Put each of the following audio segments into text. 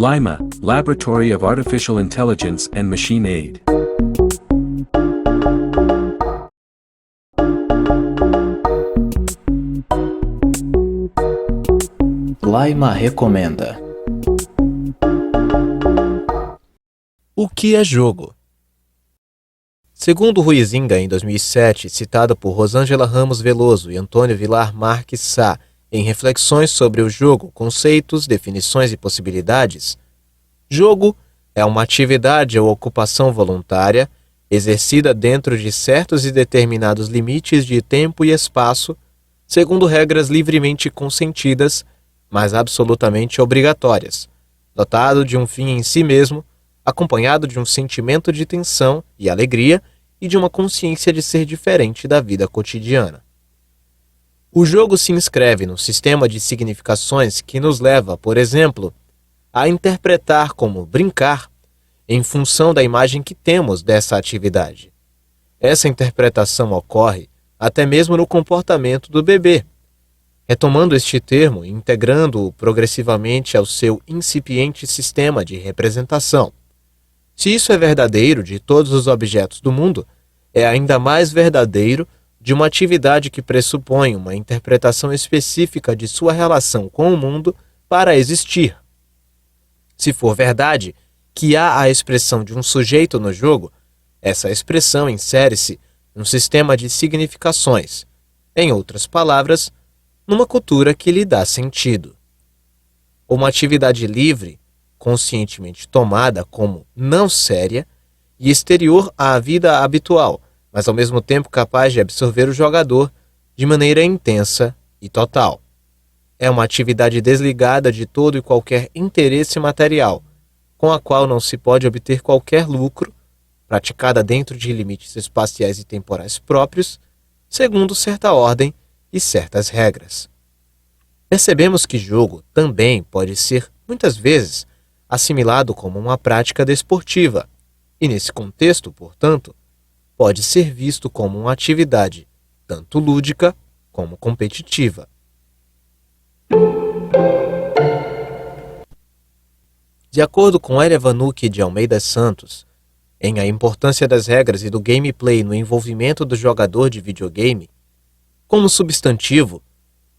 Lima, Laboratory of Artificial Intelligence and Machine Aid. Lima recomenda. O que é jogo? Segundo Huizinga, em 2007, citado por Rosângela Ramos Veloso e Antônio Vilar Marques Sá, em Reflexões sobre o Jogo, Conceitos, Definições e Possibilidades, jogo é uma atividade ou ocupação voluntária exercida dentro de certos e determinados limites de tempo e espaço, segundo regras livremente consentidas, mas absolutamente obrigatórias, dotado de um fim em si mesmo, acompanhado de um sentimento de tensão e alegria e de uma consciência de ser diferente da vida cotidiana. O jogo se inscreve num sistema de significações que nos leva, por exemplo, a interpretar como brincar em função da imagem que temos dessa atividade. Essa interpretação ocorre até mesmo no comportamento do bebê. Retomando este termo e integrando-o progressivamente ao seu incipiente sistema de representação. Se isso é verdadeiro de todos os objetos do mundo, é ainda mais verdadeiro de uma atividade que pressupõe uma interpretação específica de sua relação com o mundo para existir. Se for verdade que há a expressão de um sujeito no jogo, essa expressão insere-se num sistema de significações, em outras palavras, numa cultura que lhe dá sentido. Uma atividade livre, conscientemente tomada como não séria e exterior à vida habitual, mas ao mesmo tempo capaz de absorver o jogador de maneira intensa e total. É uma atividade desligada de todo e qualquer interesse material, com a qual não se pode obter qualquer lucro, praticada dentro de limites espaciais e temporais próprios, segundo certa ordem e certas regras. Percebemos que jogo também pode ser, muitas vezes, assimilado como uma prática desportiva, e nesse contexto, portanto, pode ser visto como uma atividade tanto lúdica como competitiva. De acordo com Elia Vanucci de Almeida Santos, em A Importância das Regras e do Gameplay no Envolvimento do Jogador de Videogame, como substantivo,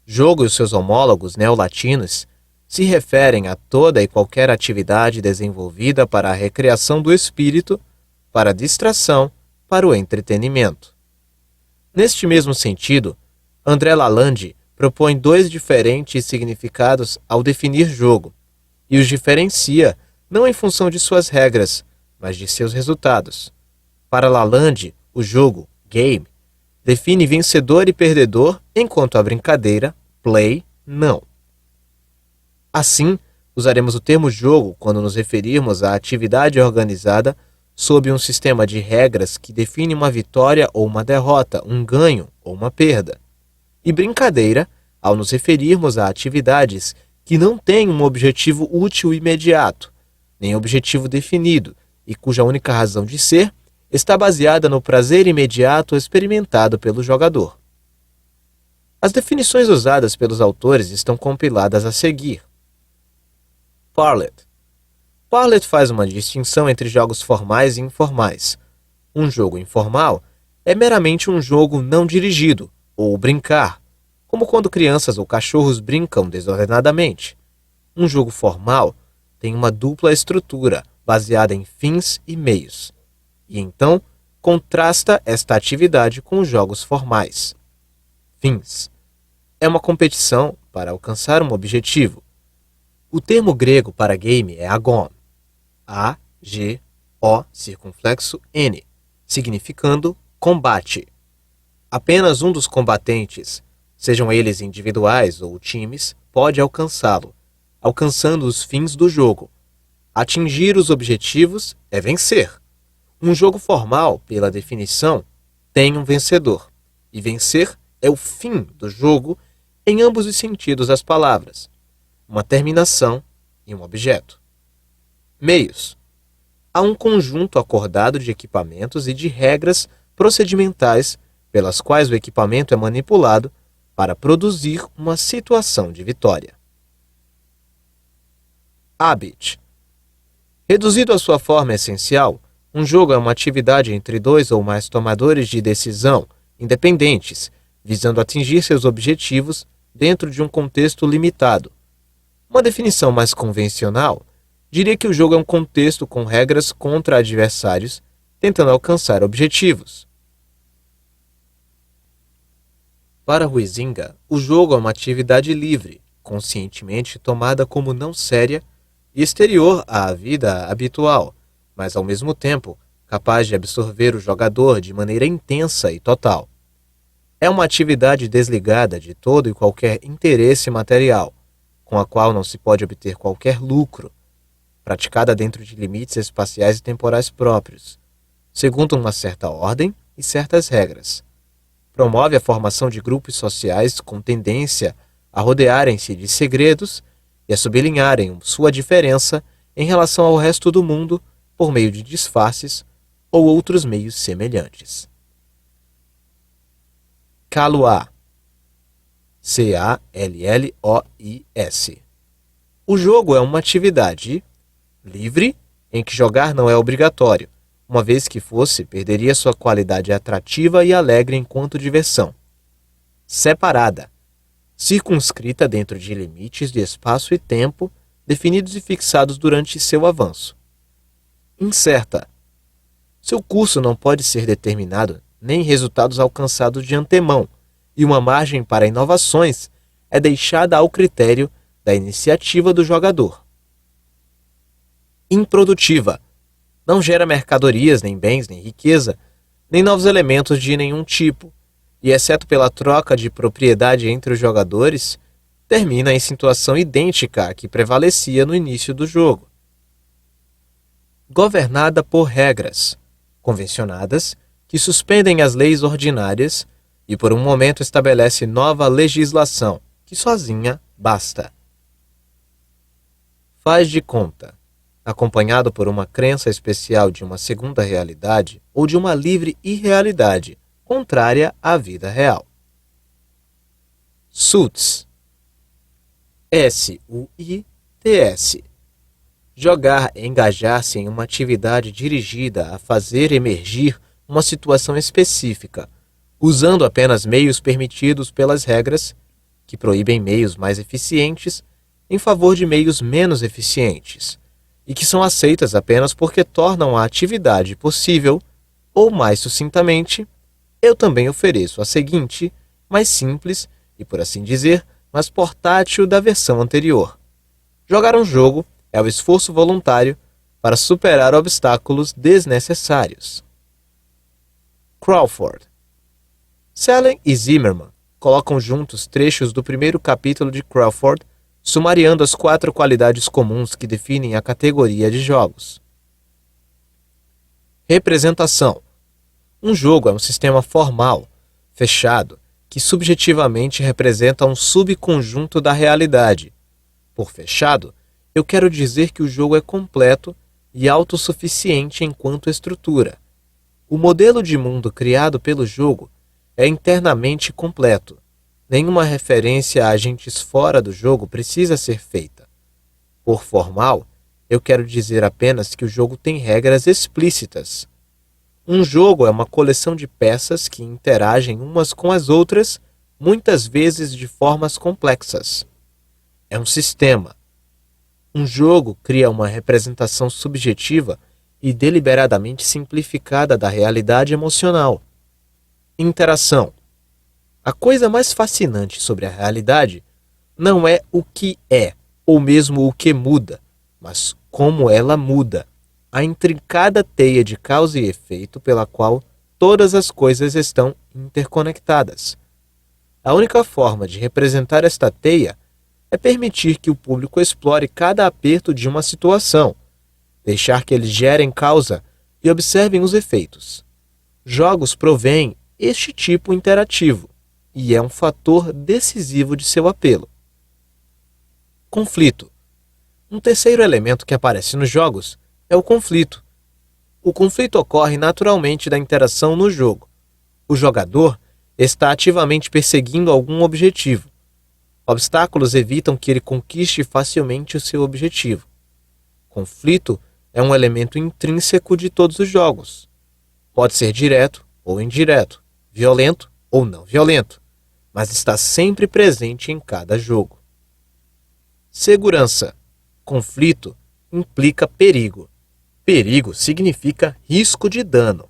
jogo e os seus homólogos neolatinos se referem a toda e qualquer atividade desenvolvida para a recreação do espírito, para a distração, para o entretenimento. Neste mesmo sentido, André Lalande propõe dois diferentes significados ao definir jogo, e os diferencia não em função de suas regras, mas de seus resultados. Para Lalande, o jogo, game, define vencedor e perdedor, enquanto a brincadeira, play, não. Assim, usaremos o termo jogo quando nos referirmos à atividade organizada sob um sistema de regras que define uma vitória ou uma derrota, um ganho ou uma perda. E brincadeira, ao nos referirmos a atividades que não têm um objetivo útil imediato, nem objetivo definido, e cuja única razão de ser está baseada no prazer imediato experimentado pelo jogador. As definições usadas pelos autores estão compiladas a seguir. Parlet. Parlet faz uma distinção entre jogos formais e informais. Um jogo informal é meramente um jogo não dirigido, ou brincar, como quando crianças ou cachorros brincam desordenadamente. Um jogo formal tem uma dupla estrutura, baseada em fins e meios, e então contrasta esta atividade com os jogos formais. Fins. É uma competição para alcançar um objetivo. O termo grego para game é agon, A-G-O circunflexo N, significando combate. Apenas um dos combatentes, sejam eles individuais ou times, pode alcançá-lo, alcançando os fins do jogo. Atingir os objetivos é vencer. Um jogo formal, pela definição, tem um vencedor, e vencer é o fim do jogo em ambos os sentidos das palavras, uma terminação e um objeto. Meios. Há um conjunto acordado de equipamentos e de regras procedimentais pelas quais o equipamento é manipulado para produzir uma situação de vitória. Habit. Reduzido à sua forma essencial, um jogo é uma atividade entre dois ou mais tomadores de decisão, independentes, visando atingir seus objetivos dentro de um contexto limitado. Uma definição mais convencional diria que o jogo é um contexto com regras contra adversários, tentando alcançar objetivos. Para Huizinga, o jogo é uma atividade livre, conscientemente tomada como não séria e exterior à vida habitual, mas ao mesmo tempo capaz de absorver o jogador de maneira intensa e total. É uma atividade desligada de todo e qualquer interesse material, com a qual não se pode obter qualquer lucro, praticada dentro de limites espaciais e temporais próprios, segundo uma certa ordem e certas regras. Promove a formação de grupos sociais com tendência a rodearem-se de segredos e a sublinharem sua diferença em relação ao resto do mundo por meio de disfarces ou outros meios semelhantes. Callois. C-A-L-L-O-I-S. O jogo é uma atividade livre em que jogar não é obrigatório. Uma vez que fosse, perderia sua qualidade atrativa e alegre enquanto diversão. Separada. Circunscrita dentro de limites de espaço e tempo definidos e fixados durante seu avanço. Incerta. Seu curso não pode ser determinado nem resultados alcançados de antemão, e uma margem para inovações é deixada ao critério da iniciativa do jogador. Improdutiva. Não gera mercadorias, nem bens, nem riqueza, nem novos elementos de nenhum tipo, e exceto pela troca de propriedade entre os jogadores, termina em situação idêntica à que prevalecia no início do jogo. Governada por regras convencionadas que suspendem as leis ordinárias e por um momento estabelece nova legislação, que sozinha basta. Faz de conta, acompanhado por uma crença especial de uma segunda realidade ou de uma livre irrealidade, contrária à vida real. Suits. S-U-I-T-S. Jogar é engajar-se em uma atividade dirigida a fazer emergir uma situação específica, usando apenas meios permitidos pelas regras, que proíbem meios mais eficientes em favor de meios menos eficientes, e que são aceitas apenas porque tornam a atividade possível, ou mais sucintamente, eu também ofereço a seguinte, mais simples e, por assim dizer, mais portátil da versão anterior. Jogar um jogo é o esforço voluntário para superar obstáculos desnecessários. Crawford. Selen e Zimmerman colocam juntos trechos do primeiro capítulo de Crawford, sumariando as 4 qualidades comuns que definem a categoria de jogos. Representação. Um jogo é um sistema formal, fechado, que subjetivamente representa um subconjunto da realidade. Por fechado, eu quero dizer que o jogo é completo e autossuficiente enquanto estrutura. O modelo de mundo criado pelo jogo é internamente completo. Nenhuma referência a agentes fora do jogo precisa ser feita. Por formal, eu quero dizer apenas que o jogo tem regras explícitas. Um jogo é uma coleção de peças que interagem umas com as outras, muitas vezes de formas complexas. É um sistema. Um jogo cria uma representação subjetiva e deliberadamente simplificada da realidade emocional. Interação. A coisa mais fascinante sobre a realidade não é o que é, ou mesmo o que muda, mas como ela muda, a intrincada teia de causa e efeito pela qual todas as coisas estão interconectadas. A única forma de representar esta teia é permitir que o público explore cada aperto de uma situação, deixar que eles gerem causa e observem os efeitos. Jogos provêm este tipo interativo, e é um fator decisivo de seu apelo. Conflito. Um terceiro elemento que aparece nos jogos é o conflito. O conflito ocorre naturalmente da interação no jogo. O jogador está ativamente perseguindo algum objetivo. Obstáculos evitam que ele conquiste facilmente o seu objetivo. Conflito é um elemento intrínseco de todos os jogos. Pode ser direto ou indireto, violento ou não violento, mas está sempre presente em cada jogo. Segurança. Conflito implica perigo. Perigo significa risco de dano.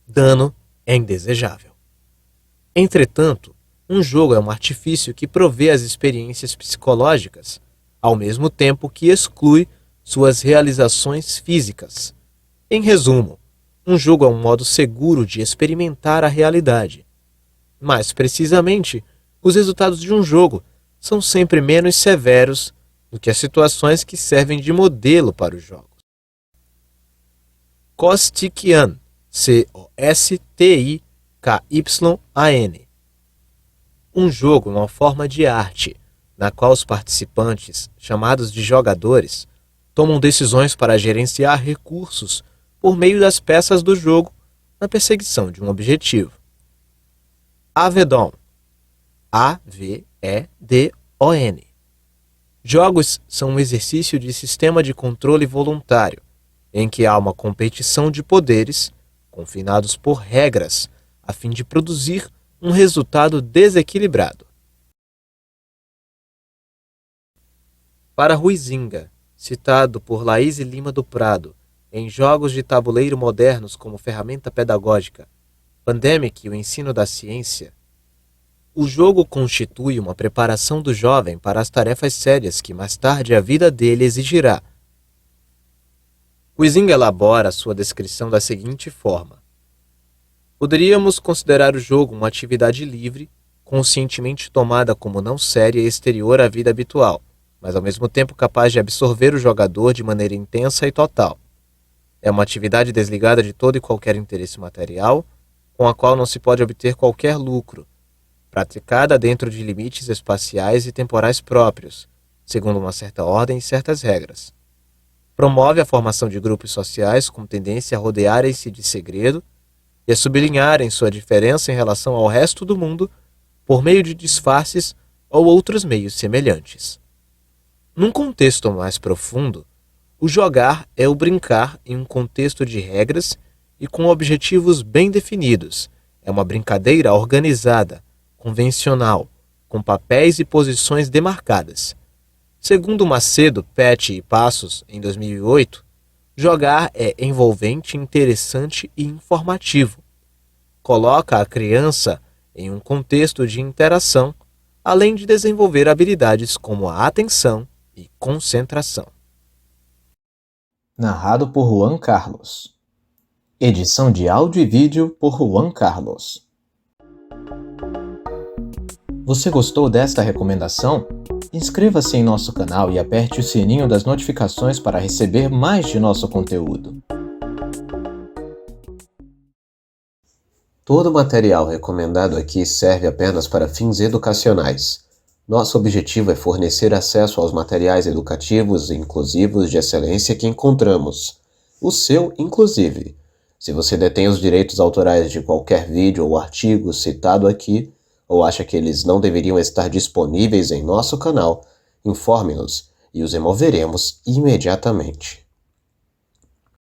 Dano é indesejável. Entretanto, um jogo é um artifício que provê as experiências psicológicas, ao mesmo tempo que exclui suas realizações físicas. Em resumo, um jogo é um modo seguro de experimentar a realidade. Mais precisamente, os resultados de um jogo são sempre menos severos do que as situações que servem de modelo para os jogos. Costikyan, C-O-S-T-I-K-Y-A-N. Um jogo é uma forma de arte, na qual os participantes, chamados de jogadores, tomam decisões para gerenciar recursos por meio das peças do jogo na perseguição de um objetivo. Avedon, A-V-E-D-O-N. Jogos são um exercício de sistema de controle voluntário, em que há uma competição de poderes, confinados por regras, a fim de produzir um resultado desequilibrado. Para Huizinga, citado por Laís Lima do Prado, em jogos de tabuleiro modernos como ferramenta pedagógica, Pandemic e o ensino da ciência, o jogo constitui uma preparação do jovem para as tarefas sérias que mais tarde a vida dele exigirá. Huizinga elabora sua descrição da seguinte forma: poderíamos considerar o jogo uma atividade livre, conscientemente tomada como não séria e exterior à vida habitual, mas ao mesmo tempo capaz de absorver o jogador de maneira intensa e total. É uma atividade desligada de todo e qualquer interesse material, com a qual não se pode obter qualquer lucro, praticada dentro de limites espaciais e temporais próprios, segundo uma certa ordem e certas regras. Promove a formação de grupos sociais com tendência a rodearem-se de segredo e a sublinharem sua diferença em relação ao resto do mundo por meio de disfarces ou outros meios semelhantes. Num contexto mais profundo, o jogar é o brincar em um contexto de regras e com objetivos bem definidos. É uma brincadeira organizada, convencional, com papéis e posições demarcadas. Segundo Macedo, Pet e Passos, em 2008, jogar é envolvente, interessante e informativo. Coloca a criança em um contexto de interação, além de desenvolver habilidades como a atenção e concentração. Narrado por Juan Carlos. Edição de áudio e vídeo por Juan Carlos. Você gostou desta recomendação? Inscreva-se em nosso canal e aperte o sininho das notificações para receber mais de nosso conteúdo. Todo o material recomendado aqui serve apenas para fins educacionais. Nosso objetivo é fornecer acesso aos materiais educativos e inclusivos de excelência que encontramos. O seu, inclusive. Se você detém os direitos autorais de qualquer vídeo ou artigo citado aqui, ou acha que eles não deveriam estar disponíveis em nosso canal, informe-nos e os removeremos imediatamente.